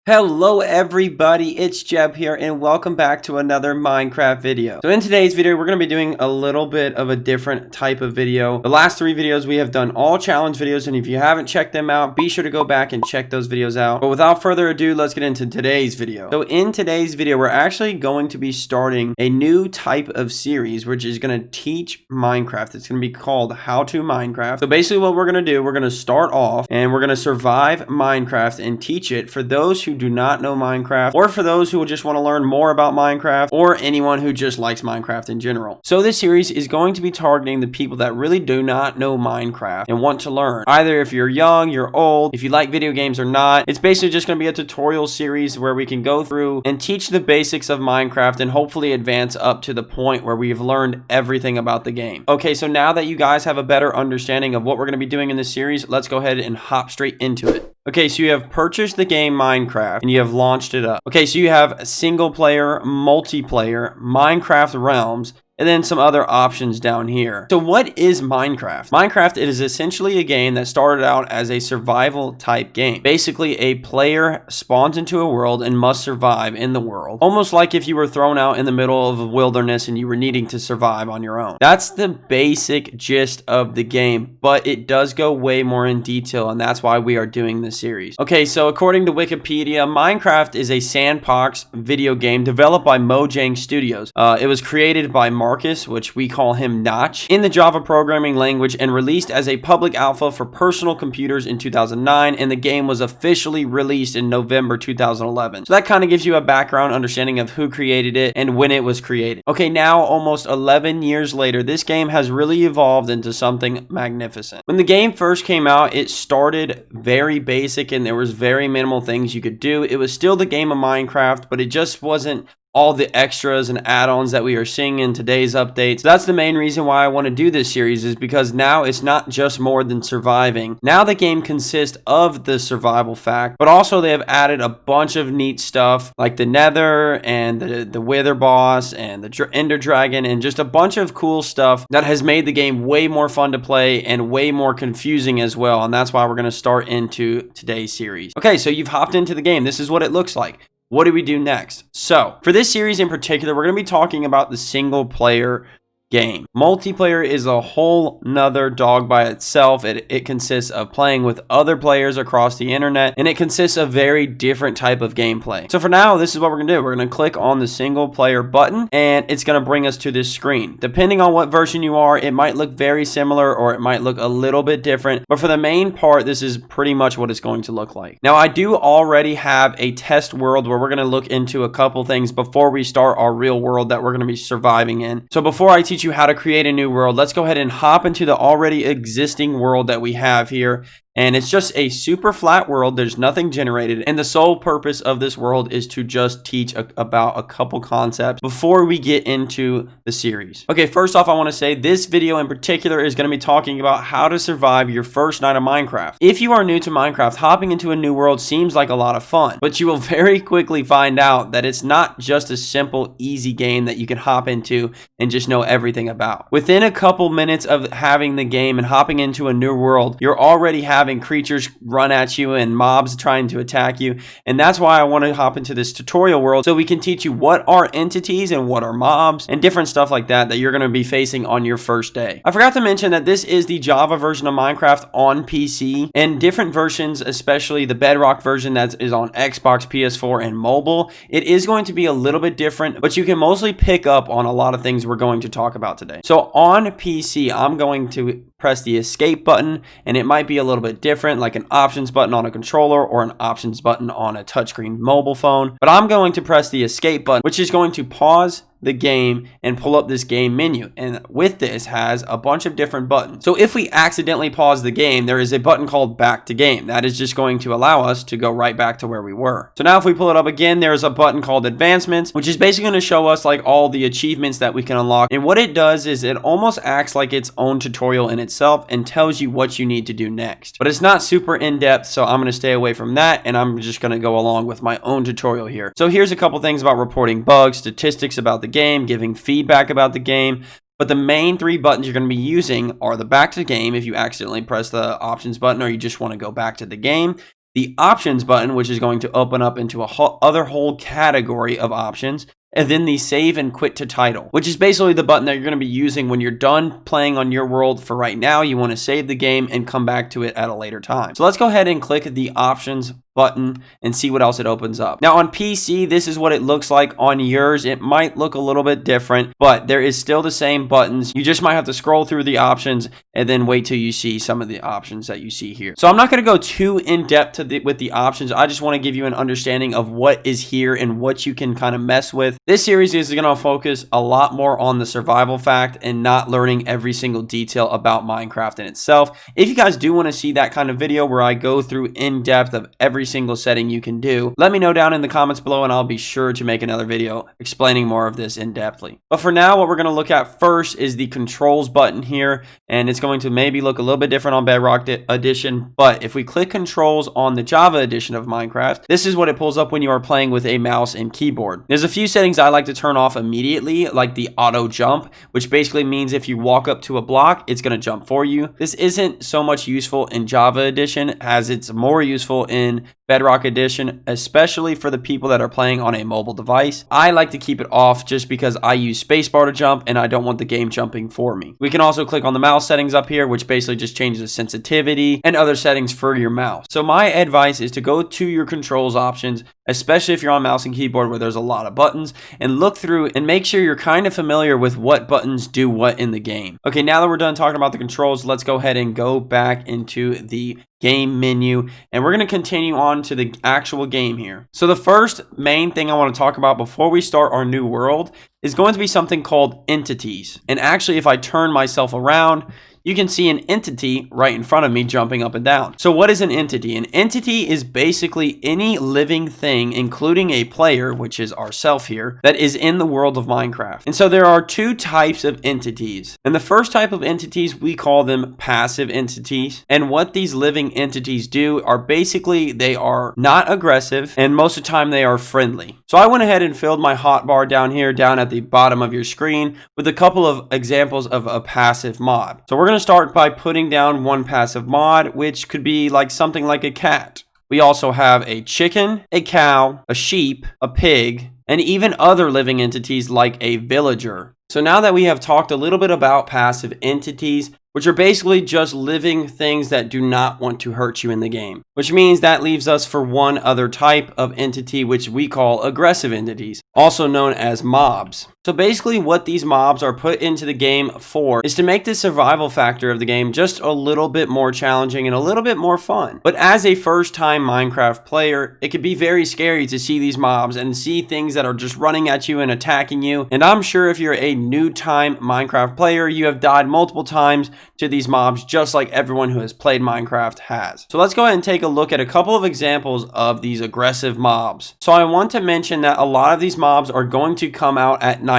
Hello everybody, it's Jeb here and welcome back to another Minecraft video. So in today's video, we're going to be doing a little bit of a different type of video. The last three videos we have done all challenge videos, and if you haven't checked them out, be sure to go back and check those videos out. But without further ado, let's get into today's video. So in today's video, we're actually going to be starting a new type of series, which is going to teach Minecraft. It's going to be called How to Minecraft. So basically what we're going to do, we're going to start off and we're going to survive Minecraft and teach it for those who do not know Minecraft, or for those who just want to learn more about Minecraft, or anyone who just likes Minecraft in general. So this series is going to be targeting the people that really do not know Minecraft and want to learn. Either if you're young, you're old, if you like video games or not. It's basically just going to be a tutorial series where we can go through and teach the basics of Minecraft and hopefully advance up to the point where we've learned everything about the game. Okay, so now that you guys have a better understanding of what we're going to be doing in this series, let's go ahead and hop straight into it. Okay, so you have purchased the game Minecraft and you have launched it up. Okay, so you have single player, multiplayer, Minecraft Realms, and then some other options down here. So what is Minecraft? Minecraft, it is essentially a game that started out as a survival type game. Basically, a player spawns into a world and must survive in the world. Almost like if you were thrown out in the middle of a wilderness and you were needing to survive on your own. That's the basic gist of the game, but it does go way more in detail, and that's why we are doing this series. Okay, so according to Wikipedia, Minecraft is a sandbox video game developed by Mojang Studios. It was created by Marcus, which we call him Notch, in the Java programming language, and released as a public alpha for personal computers in 2009, and the game was officially released in November 2011. So that kind of gives you a background understanding of who created it and when it was created. Okay, now almost 11 years later, this game has really evolved into something magnificent. When the game first came out, it started very basic and there was very minimal things you could do. It was still the game of Minecraft, but it just wasn't all the extras and add-ons that we are seeing in today's updates. So that's the main reason why I want to do this series, is because now it's not just more than surviving. Now the game consists of the survival fact, but also they have added a bunch of neat stuff like the Nether and the Wither boss and the Ender Dragon, and just a bunch of cool stuff that has made the game way more fun to play and way more confusing as well. And that's why we're going to start into today's series. Okay, so you've hopped into the game. This is what it looks like. What do we do next? So for this series in particular, we're going to be talking about the single player game. Multiplayer is a whole nother dog by itself. It consists of playing with other players across the internet, and it consists of very different type of gameplay. So for now, this is what we're gonna do. We're gonna click on the single player button, and it's gonna bring us to this screen. Depending on what version you are, it might look very similar or it might look a little bit different, but for the main part, this is pretty much what it's going to look like. Now, I do already have a test world where we're gonna look into a couple things before we start our real world that we're gonna be surviving in. So before I teach you how to create a new world, let's go ahead and hop into the already existing world that we have here. And it's just a super flat world. There's nothing generated. And the sole purpose of this world is to just teach about a couple concepts before we get into the series. Okay, first off, I want to say this video in particular is going to be talking about how to survive your first night of Minecraft. If you are new to Minecraft, hopping into a new world seems like a lot of fun, but you will very quickly find out that it's not just a simple, easy game that you can hop into and just know everything about. Within a couple minutes of having the game and hopping into a new world, you're already having creatures run at you and mobs trying to attack you. And that's why I want to hop into this tutorial world, so we can teach you what are entities and what are mobs and different stuff like that you're going to be facing on your first day. I forgot to mention that this is the Java version of Minecraft on PC, and different versions, especially the Bedrock version that is on Xbox, PS4, and mobile, it is going to be a little bit different, but you can mostly pick up on a lot of things we're going to talk about today. So on PC, I'm going to press the escape button, and it might be a little bit different, like an options button on a controller or an options button on a touchscreen mobile phone. But I'm going to press the escape button, which is going to pause the game and pull up this game menu, and with this has a bunch of different buttons. So if we accidentally pause the game, there is a button called back to game. That is just going to allow us to go right back to where we were. So now if we pull it up again, there's a button called advancements, which is basically going to show us like all the achievements that we can unlock. And what it does is it almost acts like its own tutorial in itself and tells you what you need to do next. But it's not super in-depth, so I'm going to stay away from that, and I'm just going to go along with my own tutorial here. So here's a couple things about reporting bugs, statistics about the game, giving feedback about the game. But the main three buttons you're going to be using are the back to game if you accidentally press the options button or you just want to go back to the game, the options button, which is going to open up into a whole category of options, and then the save and quit to title, which is basically the button that you're going to be using when you're done playing on your world for right now. You want to save the game and come back to it at a later time. So let's go ahead and click the options button and see what else it opens up. Now on PC, this is what it looks like. On yours, it might look a little bit different, but there is still the same buttons. You just might have to scroll through the options and then wait till you see some of the options that you see here. So I'm not going to go too in depth with the options. I just want to give you an understanding of what is here and what you can kind of mess with. This series is going to focus a lot more on the survival fact and not learning every single detail about Minecraft in itself. If you guys do want to see that kind of video where I go through in depth of every single setting you can do, let me know down in the comments below and I'll be sure to make another video explaining more of this in depthly. But for now, what we're going to look at first is the controls button here, and it's going to maybe look a little bit different on Bedrock Edition, but if we click controls on the Java edition of Minecraft, this is what it pulls up when you are playing with a mouse and keyboard. There's a few settings I like to turn off immediately, like the auto jump, which basically means if you walk up to a block, it's going to jump for you. This isn't so much useful in Java edition as it's more useful in Bedrock Edition, especially for the people that are playing on a mobile device. I like to keep it off just because I use spacebar to jump and I don't want the game jumping for me. We can also click on the mouse settings up here, which basically just changes the sensitivity and other settings for your mouse. So my advice is to go to your controls options, especially if you're on mouse and keyboard where there's a lot of buttons, and look through and make sure you're kind of familiar with what buttons do what in the game. Okay, now that we're done talking about the controls, let's go ahead and go back into the game menu, and we're going to continue on to the actual game here. So the first main thing I want to talk about before we start our new world is going to be something called entities. And actually, if I turn myself around, you can see an entity right in front of me jumping up and down. So what is an entity? An entity is basically any living thing, including a player, which is ourself here, that is in the world of Minecraft. And so there are two types of entities. And the first type of entities, we call them passive entities. And what these living entities do are basically they are not aggressive, and most of the time they are friendly. So I went ahead and filled my hotbar down here, down at the bottom of your screen, with a couple of examples of a passive mod. So we're going to start by putting down one passive mod, which could be like something like a cat. We also have a chicken, a cow, a sheep, a pig, and even other living entities like a villager. So now that we have talked a little bit about passive entities, which are basically just living things that do not want to hurt you in the game, which means that leaves us for one other type of entity, which we call aggressive entities, also known as mobs. So basically what these mobs are put into the game for is to make the survival factor of the game just a little bit more challenging and a little bit more fun. But as a first-time Minecraft player, it can be very scary to see these mobs and see things that are just running at you and attacking you. And I'm sure if you're a new-time Minecraft player, you have died multiple times to these mobs, just like everyone who has played Minecraft has. So let's go ahead and take a look at a couple of examples of these aggressive mobs. So I want to mention that a lot of these mobs are going to come out at night.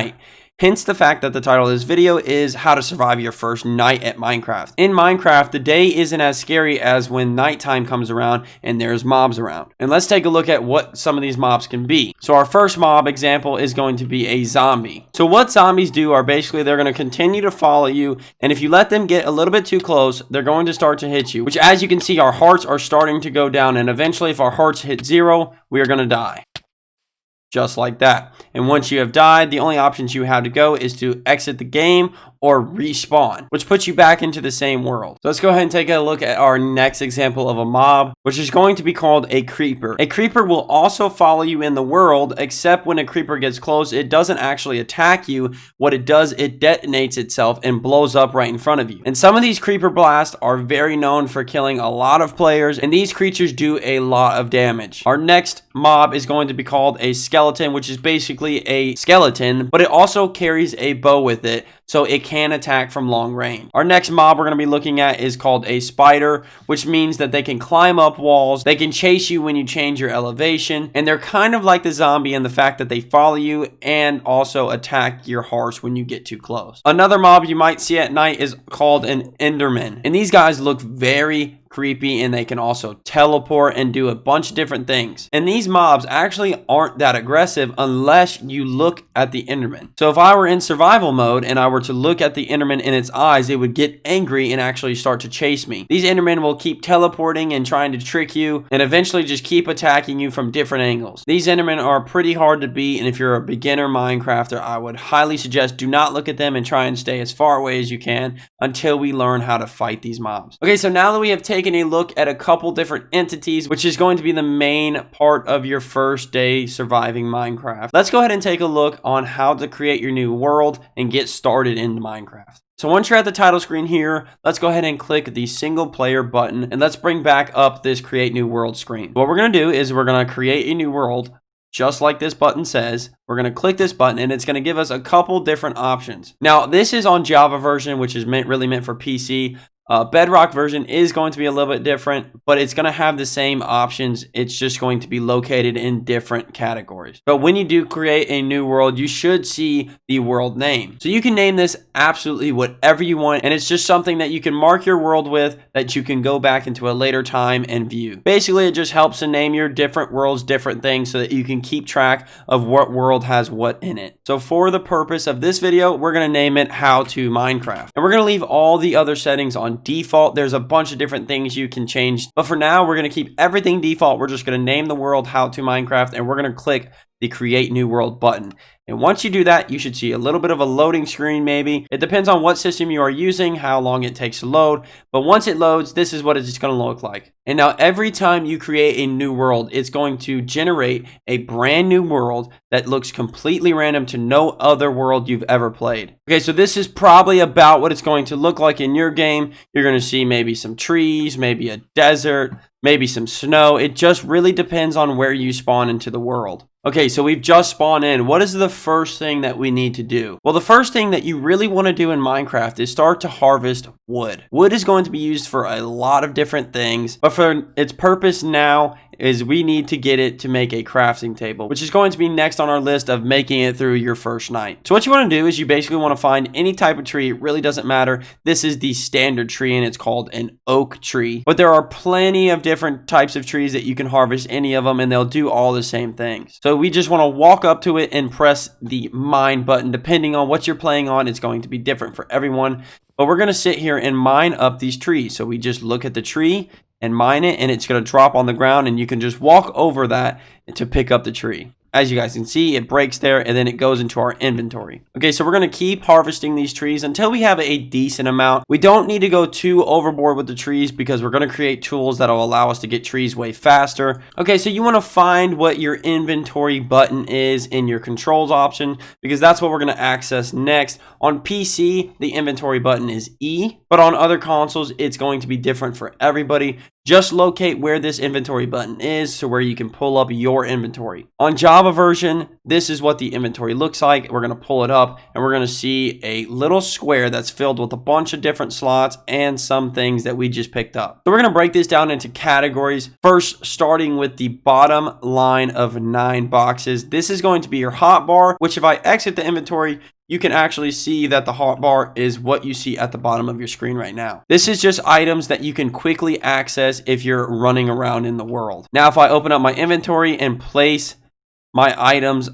Hence the fact that the title of this video is how to survive your first night at Minecraft. In Minecraft, the day isn't as scary as when nighttime comes around and there's mobs around. And let's take a look at what some of these mobs can be. So our first mob example is going to be a zombie. So what zombies do are basically they're going to continue to follow you, and if you let them get a little bit too close, they're going to start to hit you, which as you can see, our hearts are starting to go down, and eventually if our hearts hit 0, we are going to die. Just like that. And once you have died, the only options you have to go is to exit the game or respawn, which puts you back into the same world. So let's go ahead and take a look at our next example of a mob, which is going to be called a creeper. A creeper will also follow you in the world, except when a creeper gets close, it doesn't actually attack you. What it does, it detonates itself and blows up right in front of you. And some of these creeper blasts are very known for killing a lot of players, and these creatures do a lot of damage. Our next mob is going to be called a skeleton, which is basically a skeleton, but it also carries a bow with it, so it can attack from long range. Our next mob we're going to be looking at is called a spider, which means that they can climb up walls, they can chase you when you change your elevation, and they're kind of like the zombie in the fact that they follow you and also attack your hearts when you get too close. Another mob you might see at night is called an enderman, and these guys look very creepy, and they can also teleport and do a bunch of different things. And these mobs actually aren't that aggressive unless you look at the Enderman. So if I were in survival mode and I were to look at the Enderman in its eyes, it would get angry and actually start to chase me. These Endermen will keep teleporting and trying to trick you and eventually just keep attacking you from different angles. These Endermen are pretty hard to beat, and if you're a beginner Minecrafter, I would highly suggest do not look at them and try and stay as far away as you can until we learn how to fight these mobs. Okay, so now that we have taken a look at a couple different entities, which is going to be the main part of your first day surviving Minecraft, let's go ahead and take a look on how to create your new world and get started in Minecraft. So once you're at the title screen here, let's go ahead and click the single player button, and let's bring back up this create new world screen. What we're going to do is we're going to create a new world just like this button says. We're going to click this button and it's going to give us a couple different options. Now this is on Java version, which is really meant for PC. Bedrock version is going to be a little bit different, but it's going to have the same options. It's just going to be located in different categories. But when you do create a new world, you should see the world name. So you can name this absolutely whatever you want, and it's just something that you can mark your world with that you can go back into a later time and view. Basically, it just helps to name your different worlds different things so that you can keep track of what world has what in it. So for the purpose of this video, we're going to name it How to Minecraft. And we're going to leave all the other settings on default. There's a bunch of different things you can change, but for now we're going to keep everything default. We're just going to name the world How to Minecraft, and we're going to click the create new world button. And once you do that, you should see a little bit of a loading screen maybe. It depends on what system you are using, how long it takes to load. But once it loads, this is what it's going to look like. And now every time you create a new world, it's going to generate a brand new world that looks completely random to no other world you've ever played. Okay, so this is probably about what it's going to look like in your game. You're going to see maybe some trees, maybe a desert, maybe some snow. It just really depends on where you spawn into the world. Okay, so we've just spawned in. What is the first thing that we need to do? Well, the first thing that you really want to do in Minecraft is start to harvest wood. Wood is going to be used for a lot of different things, but for its purpose now is we need to get it to make a crafting table, which is going to be next on our list of making it through your first night. So what you want to do is you basically want to find any type of tree. It really doesn't matter. This is the standard tree and it's called an oak tree, but there are plenty of different types of trees that you can harvest any of them and they'll do all the same things. So we just want to walk up to it and press the mine button. Depending on what you're playing on, it's going to be different for everyone, but we're going to sit here and mine up these trees. So we just look at the tree and mine it, and it's going to drop on the ground, and you can just walk over that to pick up the tree. As you guys can see, it breaks there and then it goes into our inventory. Okay, so we're going to keep harvesting these trees until we have a decent amount. We don't need to go too overboard with the trees because we're going to create tools that will allow us to get trees way faster. Okay, so you want to find what your inventory button is in your controls option because that's what we're going to access next. On PC, the inventory button is E, but on other consoles, it's going to be different for everybody. Just locate where this inventory button is so where you can pull up your inventory. On Java version, this is what the inventory looks like. We're going to pull it up and we're going to see a little square that's filled with a bunch of different slots and some things that we just picked up. So we're going to break this down into categories. First, starting with the bottom line of 9 boxes. This is going to be your hotbar, which if I exit the inventory, you can actually see that the hotbar is what you see at the bottom of your screen right now. This is just items that you can quickly access if you're running around in the world. Now, if I open up my inventory and place my items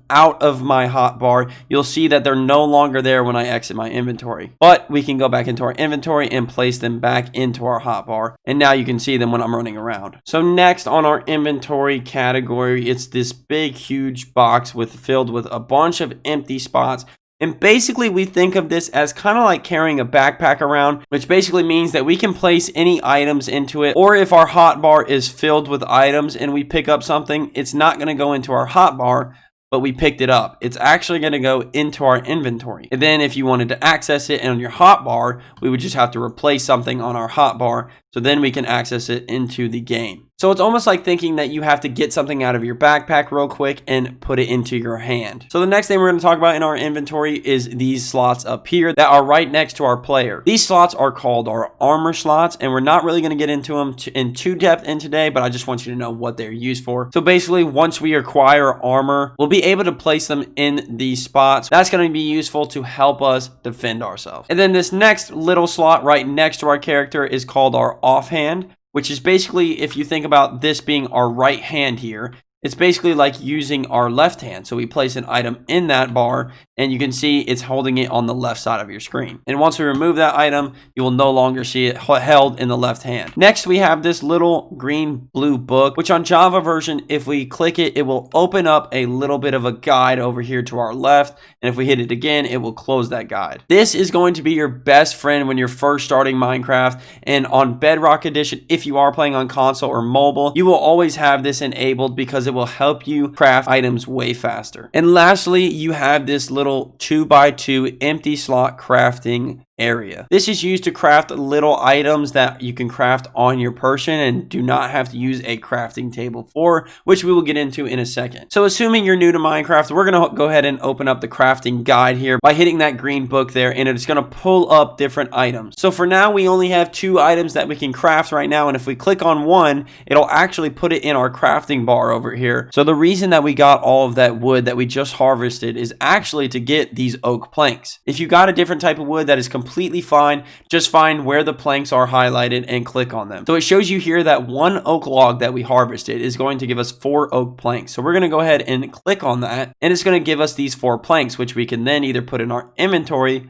out of my hotbar, you'll see that they're no longer there when I exit my inventory. But we can go back into our inventory and place them back into our hotbar. And now you can see them when I'm running around. So next on our inventory category, it's this big, huge box filled with a bunch of empty spots. And basically we think of this as kind of like carrying a backpack around, which basically means that we can place any items into it. Or if our hotbar is filled with items and we pick up something, it's not going to go into our hotbar, but we picked it up. It's actually going to go into our inventory. And then if you wanted to access it on your hotbar, we would just have to replace something on our hotbar So then we can access it into the game. So it's almost like thinking that you have to get something out of your backpack real quick and put it into your hand. So the next thing we're going to talk about in our inventory is these slots up here that are right next to our player. These slots are called our armor slots, and we're not really going to get into them in too depth in today, but I just want you to know what they're used for. So basically, once we acquire armor, we'll be able to place them in these spots. That's going to be useful to help us defend ourselves. And then this next little slot right next to our character is called our offhand, which is basically, if you think about this being our right hand here, it's basically like using our left hand. So we place an item in that bar, and you can see it's holding it on the left side of your screen. And once we remove that item, you will no longer see it held in the left hand. Next, we have this little green-blue book, which on Java version, if we click it, it will open up a little bit of a guide over here to our left. And if we hit it again, it will close that guide. This is going to be your best friend when you're first starting Minecraft. And on Bedrock Edition, if you are playing on console or mobile, you will always have this enabled because it will help you craft items way faster. And lastly, you have this little 2x2 empty slot crafting area. This is used to craft little items that you can craft on your person and do not have to use a crafting table for, which we will get into in a second. So assuming you're new to Minecraft, we're going to go ahead and open up the crafting guide here by hitting that green book there, and it's going to pull up different items. So for now, we only have 2 items that we can craft right now, and if we click on one, it'll actually put it in our crafting bar over here. So the reason that we got all of that wood that we just harvested is actually to get these oak planks. If you got a different type of wood, that is completely fine. Just find where the planks are highlighted and click on them. So it shows you here that 1 oak log that we harvested is going to give us 4 oak planks. So we're going to go ahead and click on that, and it's going to give us these 4 planks, which we can then either put in our inventory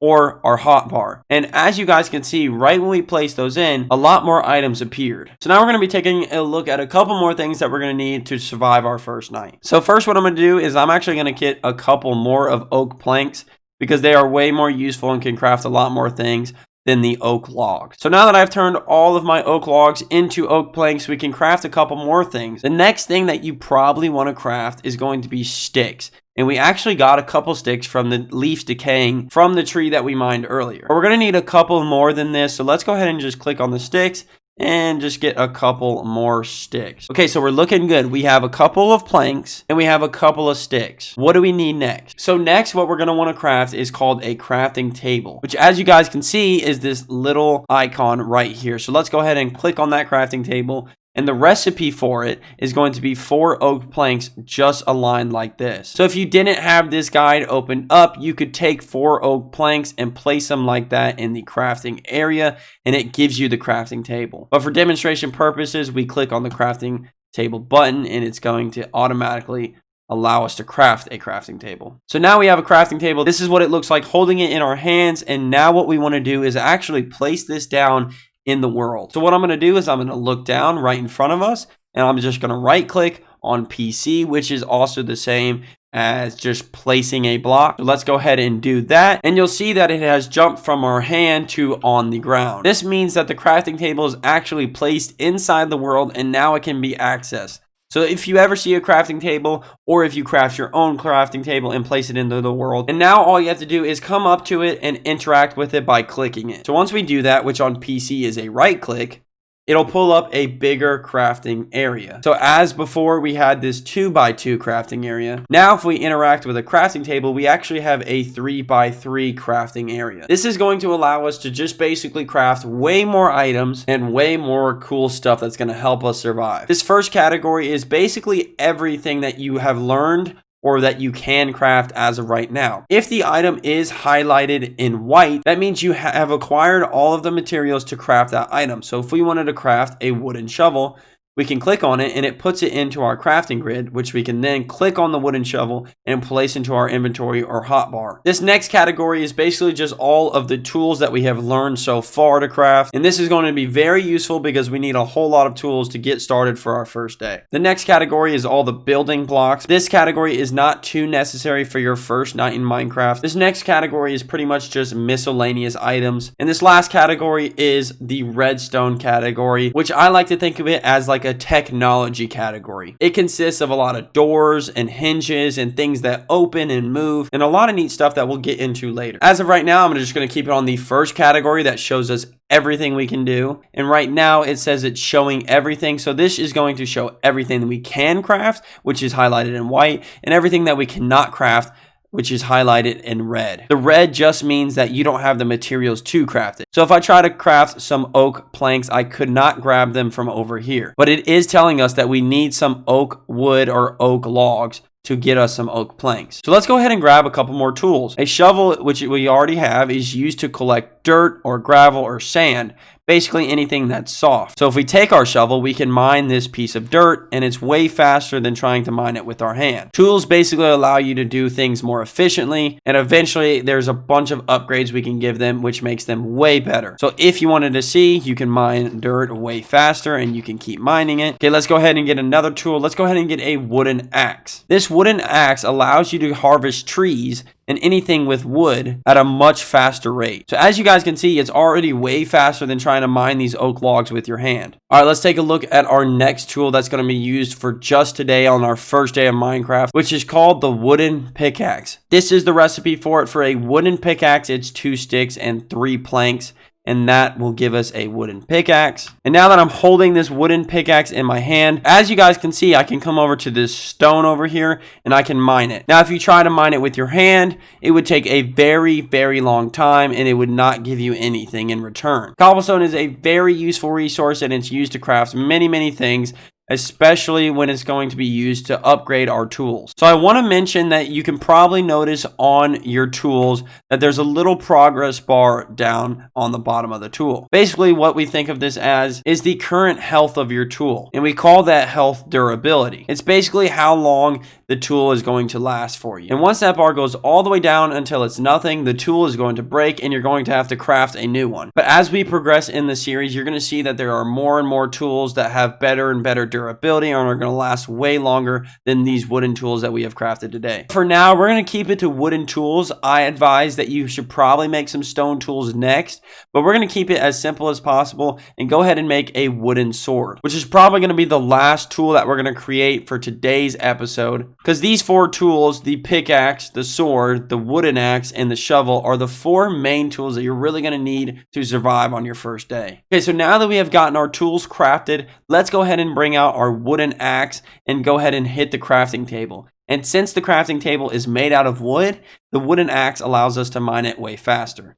or our hotbar. And as you guys can see, right when we place those in, a lot more items appeared. So now we're going to be taking a look at a couple more things that we're going to need to survive our first night. So first, what I'm going to do is I'm actually going to get a couple more of oak planks because they are way more useful and can craft a lot more things than the oak log. So now that I've turned all of my oak logs into oak planks, we can craft a couple more things. The next thing that you probably want to craft is going to be sticks. And we actually got a couple sticks from the leaves decaying from the tree that we mined earlier. But we're going to need a couple more than this. So let's go ahead and just click on the sticks and just get a couple more sticks. Okay, so we're looking good. We have a couple of planks and we have a couple of sticks. What do we need next? So next, what we're going to want to craft is called a crafting table, which as you guys can see is this little icon right here. So let's go ahead and click on that crafting table. And the recipe for it is going to be 4 oak planks just aligned like this. So if you didn't have this guide open up, you could take 4 oak planks and place them like that in the crafting area, and it gives you the crafting table. But for demonstration purposes, we click on the crafting table button, and it's going to automatically allow us to craft a crafting table. So now we have a crafting table. This is what it looks like holding it in our hands. And now what we want to do is actually place this down in the world. So what I'm going to do is I'm going to look down right in front of us, and I'm just going to right click on PC, which is also the same as just placing a block. So let's go ahead and do that, and you'll see that it has jumped from our hand to on the ground. This means that the crafting table is actually placed inside the world, and now it can be accessed. So if you ever see a crafting table, or if you craft your own crafting table and place it into the world, and now all you have to do is come up to it and interact with it by clicking it. So once we do that, which on PC is a right click, it'll pull up a bigger crafting area. So as before, we had this 2x2 crafting area. Now, if we interact with a crafting table, we actually have a 3x3 crafting area. This is going to allow us to just basically craft way more items and way more cool stuff that's going to help us survive. This first category is basically everything that you have learned or that you can craft as of right now. If the item is highlighted in white, that means you have acquired all of the materials to craft that item. So if we wanted to craft a wooden shovel, we can click on it and it puts it into our crafting grid, which we can then click on the wooden shovel and place into our inventory or hotbar. This next category is basically just all of the tools that we have learned so far to craft. And this is going to be very useful because we need a whole lot of tools to get started for our first day. The next category is all the building blocks. This category is not too necessary for your first night in Minecraft. This next category is pretty much just miscellaneous items. And this last category is the redstone category, which I like to think of it as like like a technology category. It consists of a lot of doors and hinges and things that open and move, and a lot of neat stuff that we'll get into later. As of right now, I'm just going to keep it on the first category that shows us everything we can do. And right now it says it's showing everything. So this is going to show everything that we can craft, which is highlighted in white, and everything that we cannot craft, which is highlighted in red. The red just means that you don't have the materials to craft it. So if I try to craft some oak planks, I could not grab them from over here. But it is telling us that we need some oak wood or oak logs to get us some oak planks. So let's go ahead and grab a couple more tools. A shovel, which we already have, is used to collect dirt or gravel or sand, basically anything that's soft. So if we take our shovel, we can mine this piece of dirt, and it's way faster than trying to mine it with our hand. Tools basically allow you to do things more efficiently, and eventually there's a bunch of upgrades we can give them, which makes them way better. So if you wanted to see, you can mine dirt way faster and you can keep mining it. Okay, let's go ahead and get another tool. Let's go ahead and get a wooden axe. This wooden axe allows you to harvest trees and anything with wood at a much faster rate. So as you guys can see, it's already way faster than trying to mine these oak logs with your hand. All right, let's take a look at our next tool that's going to be used for just today on our first day of Minecraft, which is called the wooden pickaxe. This is the recipe for it. For a wooden pickaxe, it's 2 sticks and 3 planks, and that will give us a wooden pickaxe. And now that I'm holding this wooden pickaxe in my hand, as you guys can see, I can come over to this stone over here and I can mine it. Now, if you try to mine it with your hand, it would take a very, very long time and it would not give you anything in return. Cobblestone is a very useful resource, and it's used to craft many, many things, especially when it's going to be used to upgrade our tools. So I want to mention that you can probably notice on your tools that there's a little progress bar down on the bottom of the tool. Basically, what we think of this as is the current health of your tool, and we call that health durability. It's basically how long the tool is going to last for you. And once that bar goes all the way down until it's nothing, the tool is going to break and you're going to have to craft a new one. But as we progress in the series, you're going to see that there are more and more tools that have better and better durability and are going to last way longer than these wooden tools that we have crafted today. For now, we're going to keep it to wooden tools. I advise that you should probably make some stone tools next, but we're going to keep it as simple as possible and go ahead and make a wooden sword, which is probably going to be the last tool that we're going to create for today's episode. Because these 4 tools, the pickaxe, the sword, the wooden axe, and the shovel, are the 4 main tools that you're really going to need to survive on your first day. Okay, so now that we have gotten our tools crafted, let's go ahead and bring out our wooden axe and go ahead and hit the crafting table. And since the crafting table is made out of wood, the wooden axe allows us to mine it way faster.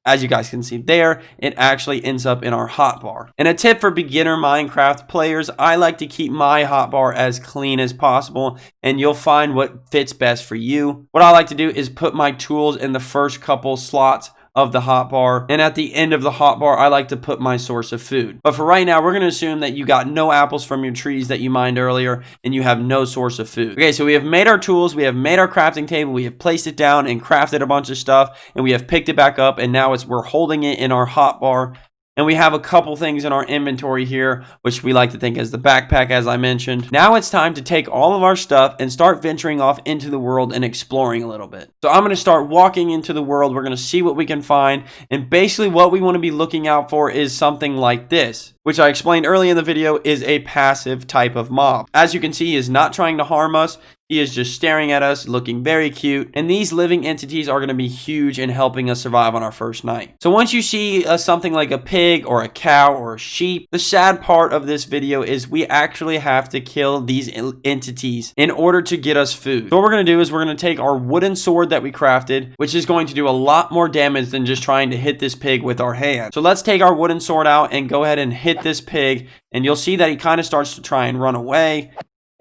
As you guys can see there, it actually ends up in our hotbar. And a tip for beginner Minecraft players, I like to keep my hotbar as clean as possible, and you'll find what fits best for you. What I like to do is put my tools in the first couple slots of the hotbar, and at the end of the hotbar, I like to put my source of food. But for right now, we're going to assume that you got no apples from your trees that you mined earlier, and you have no source of food. Okay, so we have made our tools, we have made our crafting table, we have placed it down and crafted a bunch of stuff, and we have picked it back up, and now we're holding it in our hotbar. And we have a couple things in our inventory here, which we like to think as the backpack, as I mentioned. Now it's time to take all of our stuff and start venturing off into the world and exploring a little bit. So I'm going to start walking into the world. We're going to see what we can find. And basically what we want to be looking out for is something like this, which I explained early in the video is a passive type of mob. As you can see, he is not trying to harm us. He is just staring at us, looking very cute. And these living entities are going to be huge in helping us survive on our first night. So once you see something like a pig or a cow or a sheep, the sad part of this video is we actually have to kill these entities in order to get us food. So what we're going to do is we're going to take our wooden sword that we crafted, which is going to do a lot more damage than just trying to hit this pig with our hand. So let's take our wooden sword out and go ahead and hit this pig. And you'll see that he kind of starts to try and run away.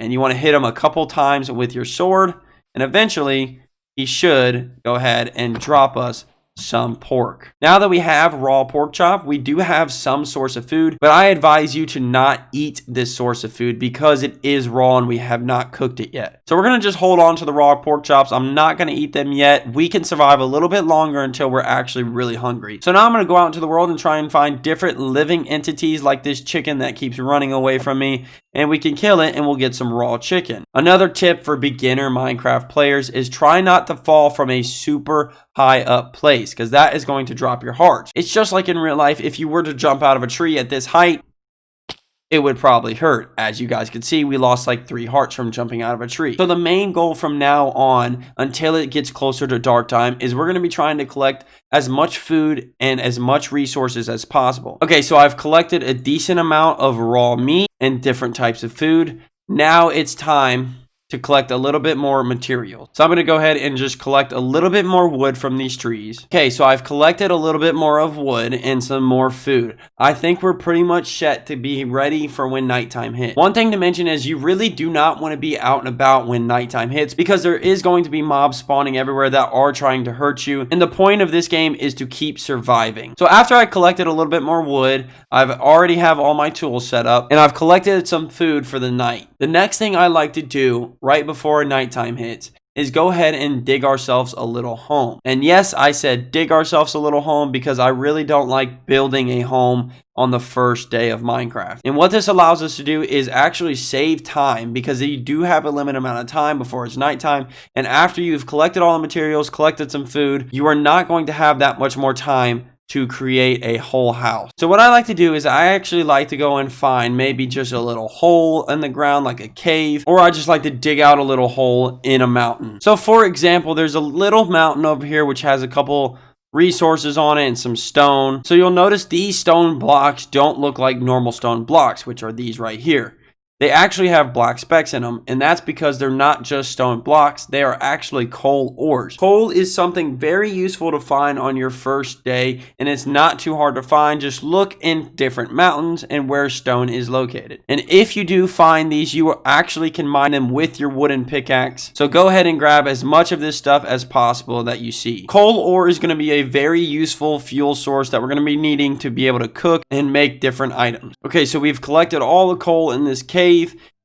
And you want to hit him a couple times with your sword, and eventually he should go ahead and drop us some pork. Now that we have raw pork chop, we do have some source of food, but I advise you to not eat this source of food because it is raw and we have not cooked it yet. So we're going to just hold on to the raw pork chops. I'm not going to eat them yet. We can survive a little bit longer until we're actually really hungry. So now I'm going to go out into the world and try and find different living entities like this chicken that keeps running away from me, and we can kill it and we'll get some raw chicken. Another tip for beginner Minecraft players is try not to fall from a super high up place, because that is going to drop your heart. It's just like in real life. If you were to jump out of a tree at this height, it would probably hurt. As you guys can see, we lost like 3 hearts from jumping out of a tree. So the main goal from now on until it gets closer to dark time is we're going to be trying to collect as much food and as much resources as possible. Okay, so I've collected a decent amount of raw meat and different types of food. Now it's time to collect a little bit more material. So I'm going to go ahead and just collect a little bit more wood from these trees. Okay, so I've collected a little bit more of wood and some more food. I think we're pretty much set to be ready for when nighttime hits. One thing to mention is you really do not want to be out and about when nighttime hits, because there is going to be mobs spawning everywhere that are trying to hurt you. And the point of this game is to keep surviving. So after I collected a little bit more wood, I've already have all my tools set up and I've collected some food for the night. The next thing I like to do right before nighttime hits is go ahead and dig ourselves a little home. And yes, I said dig ourselves a little home because I really don't like building a home on the first day of Minecraft. And what this allows us to do is actually save time, because you do have a limited amount of time before it's nighttime. And after you've collected all the materials, collected some food, you are not going to have that much more time to create a whole house. So what I like to do is I actually like to go and find maybe just a little hole in the ground, like a cave, or I just like to dig out a little hole in a mountain. So for example, there's a little mountain over here which has a couple resources on it and some stone. So you'll notice these stone blocks don't look like normal stone blocks, which are these right here. They actually have black specks in them, and that's because they're not just stone blocks, they are actually coal ores. Coal is something very useful to find on your first day, and it's not too hard to find. Just look in different mountains and where stone is located. And if you do find these, you actually can mine them with your wooden pickaxe. So go ahead and grab as much of this stuff as possible that you see. Coal ore is going to be a very useful fuel source that we're going to be needing to be able to cook and make different items. Okay, so we've collected all the coal in this cave.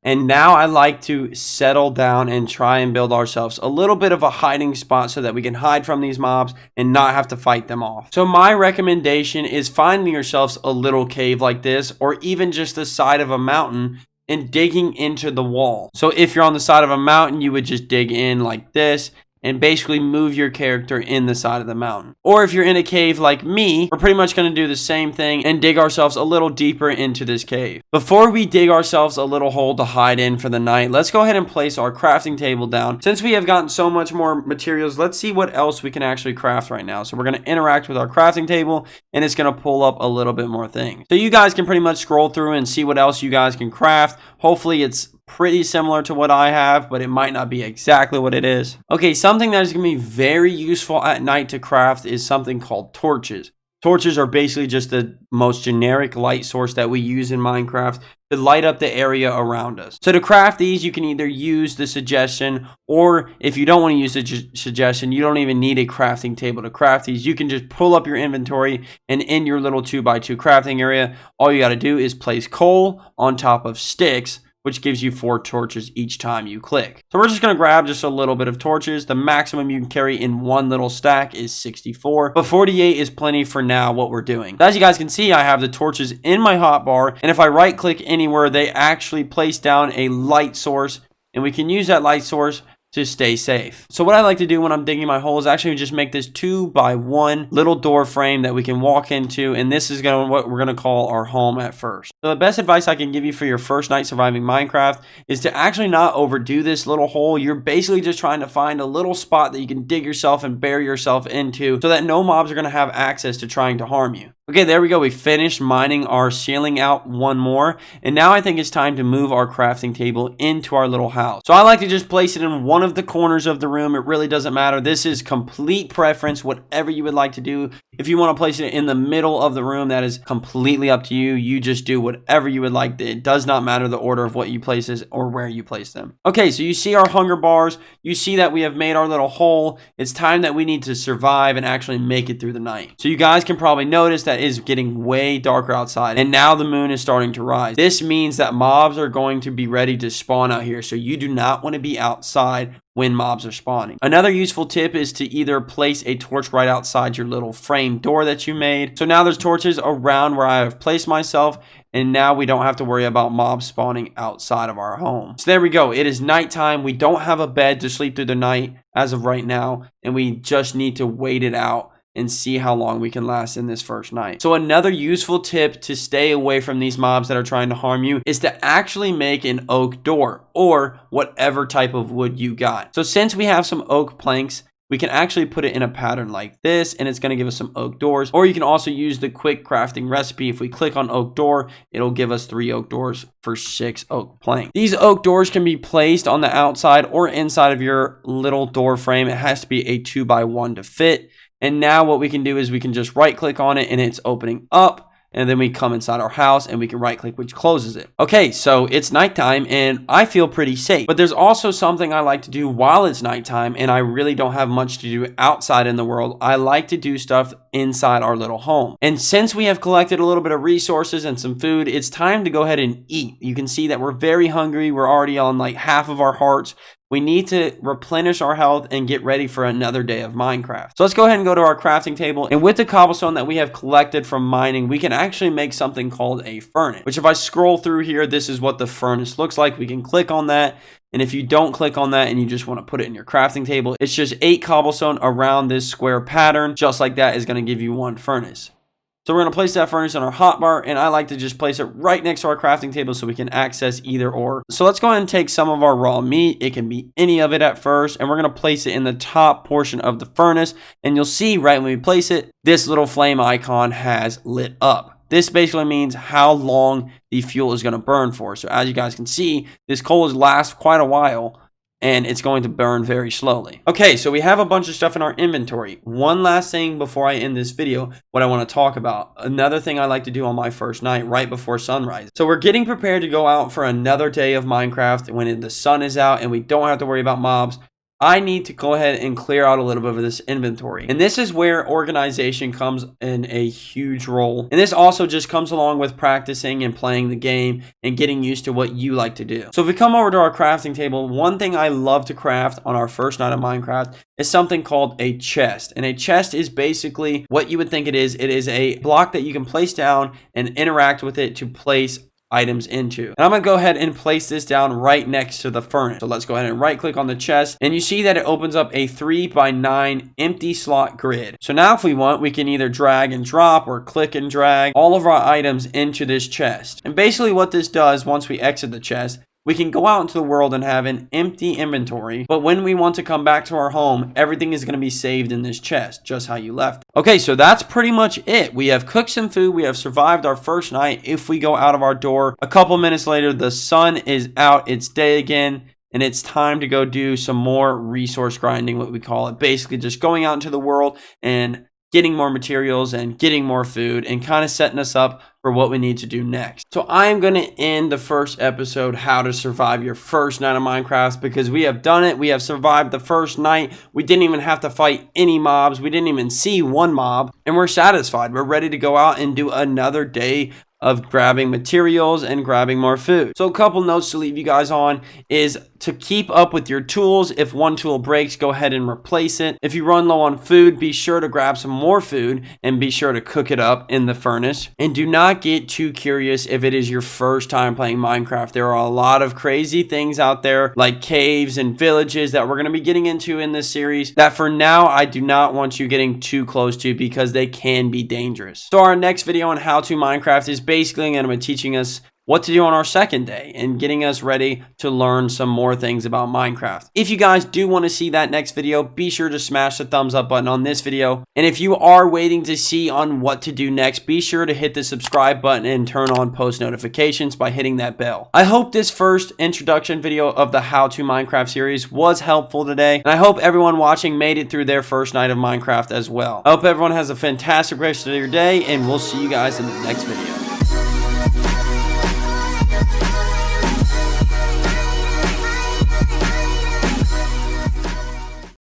And now I like to settle down and try and build ourselves a little bit of a hiding spot so that we can hide from these mobs and not have to fight them off. So my recommendation is finding yourselves a little cave like this, or even just the side of a mountain, and digging into the wall. So if you're on the side of a mountain, you would just dig in like this and basically move your character in the side of the mountain. Or if you're in a cave like me, we're pretty much going to do the same thing and dig ourselves a little deeper into this cave. Before we dig ourselves a little hole to hide in for the night, let's go ahead and place our crafting table down. Since we have gotten so much more materials, let's see what else we can actually craft right now. So we're going to interact with our crafting table, and it's going to pull up a little bit more things. So you guys can pretty much scroll through and see what else you guys can craft. Hopefully it's pretty similar to what I have, but it might not be exactly what it is. Okay, something that is going to be very useful at night to craft is something called torches. Torches are basically just the most generic light source that we use in Minecraft to light up the area around us. So to craft these, you can either use the suggestion, or if you don't want to use the suggestion, you don't even need a crafting table to craft these. You can just pull up your inventory, and in your little 2x2 crafting area, all you got to do is place coal on top of sticks, which gives you 4 torches each time you click. So we're just going to grab just a little bit of torches. The maximum you can carry in one little stack is 64, but 48 is plenty for now what we're doing. So as you guys can see, I have the torches in my hotbar, and if I right click anywhere, they actually place down a light source, and we can use that light source to stay safe. So what I like to do when I'm digging my hole is actually just make this 2x1 little door frame that we can walk into, and this is what we're gonna call our home at first. So the best advice I can give you for your first night surviving Minecraft is to actually not overdo this little hole. You're basically just trying to find a little spot that you can dig yourself and bury yourself into so that no mobs are gonna have access to trying to harm you. Okay, there we go. We finished mining our ceiling out one more, and now I think it's time to move our crafting table into our little house. So I like to just place it in one of the corners of the room. It really doesn't matter. This is complete preference, whatever you would like to do. If you want to place it in the middle of the room, that is completely up to you. You just do whatever you would like. It does not matter the order of what you place or where you place them. Okay, so you see our hunger bars. You see that we have made our little hole. It's time that we need to survive and actually make it through the night. So you guys can probably notice that is getting way darker outside, and now the moon is starting to rise. This means that mobs are going to be ready to spawn out here, so you do not want to be outside when mobs are spawning. Another useful tip is to either place a torch right outside your little frame door that you made. So now there's torches around where I have placed myself, and now we don't have to worry about mobs spawning outside of our home. So there we go. It is nighttime. We don't have a bed to sleep through the night as of right now, and we just need to wait it out and see how long we can last in this first night. So another useful tip to stay away from these mobs that are trying to harm you is to actually make an oak door or whatever type of wood you got. So since we have some oak planks, we can actually put it in a pattern like this, and it's going to give us some oak doors. Or you can also use the quick crafting recipe. If we click on oak door, it'll give us 3 oak doors for 6 oak planks. These oak doors can be placed on the outside or inside of your little door frame. It has to be a 2x1 to fit. And now what we can do is we can just right click on it and it's opening up. And then we come inside our house and we can right click, which closes it. Okay, so it's nighttime and I feel pretty safe. But there's also something I like to do while it's nighttime and I really don't have much to do outside in the world. I like to do stuff inside our little home. And since we have collected a little bit of resources and some food, it's time to go ahead and eat. You can see that we're very hungry. We're already on like half of our hearts. We need to replenish our health and get ready for another day of Minecraft. So let's go ahead and go to our crafting table. And with the cobblestone that we have collected from mining, we can actually make something called a furnace, which if I scroll through here, this is what the furnace looks like. We can click on that. And if you don't click on that and you just want to put it in your crafting table, it's just 8 cobblestone around this square pattern. Just like that is going to give you 1 furnace. So we're going to place that furnace on our hotbar, and I like to just place it right next to our crafting table so we can access either or. So let's go ahead and take some of our raw meat. It can be any of it at first, and we're going to place it in the top portion of the furnace. And you'll see right when we place it, this little flame icon has lit up. This basically means how long the fuel is going to burn for. So as you guys can see, this coal has lasted quite a while, and it's going to burn very slowly. Okay, so we have a bunch of stuff in our inventory. One last thing before I end this video, what I want to talk about. Another thing I like to do on my first night right before sunrise. So we're getting prepared to go out for another day of Minecraft when the sun is out and we don't have to worry about mobs. I need to go ahead and clear out a little bit of this inventory. And this is where organization comes in a huge role. And this also just comes along with practicing and playing the game and getting used to what you like to do. So if we come over to our crafting table, one thing I love to craft on our first night of Minecraft is something called a chest. And a chest is basically what you would think it is. It is a block that you can place down and interact with it to place items into. And I'm going to go ahead and place this down right next to the furnace. So let's go ahead and right click on the chest, and you see that it opens up a 3x9 empty slot grid. So now if we want, we can either drag and drop or click and drag all of our items into this chest. And basically what this does, once we exit the chest, we can go out into the world and have an empty inventory, but when we want to come back to our home, everything is going to be saved in this chest, just how you left it. Okay, so that's pretty much it. We have cooked some food. We have survived our first night. If we go out of our door, a couple minutes later, the sun is out. It's day again, and it's time to go do some more resource grinding, what we call it. Basically, just going out into the world and getting more materials and getting more food and kind of setting us up for what we need to do next. So I'm going to end the first episode, how to survive your first night of Minecraft, because we have done it. We have survived the first night. We didn't even have to fight any mobs. We didn't even see one mob, and we're satisfied. We're ready to go out and do another day of grabbing materials and grabbing more food. So a couple notes to leave you guys on is to keep up with your tools. If one tool breaks, go ahead and replace it. If you run low on food, be sure to grab some more food and be sure to cook it up in the furnace. And do not get too curious if it is your first time playing Minecraft. There are a lot of crazy things out there like caves and villages that we're going to be getting into in this series that for now I do not want you getting too close to because they can be dangerous. So our next video on how to Minecraft is basically going to be teaching us what to do on our second day and getting us ready to learn some more things about Minecraft. If you guys do want to see that next video, be sure to smash the thumbs up button on this video. And if you are waiting to see on what to do next, be sure to hit the subscribe button and turn on post notifications by hitting that bell. I hope this first introduction video of the How to Minecraft series was helpful today. And I hope everyone watching made it through their first night of Minecraft as well. I hope everyone has a fantastic rest of your day, and we'll see you guys in the next video.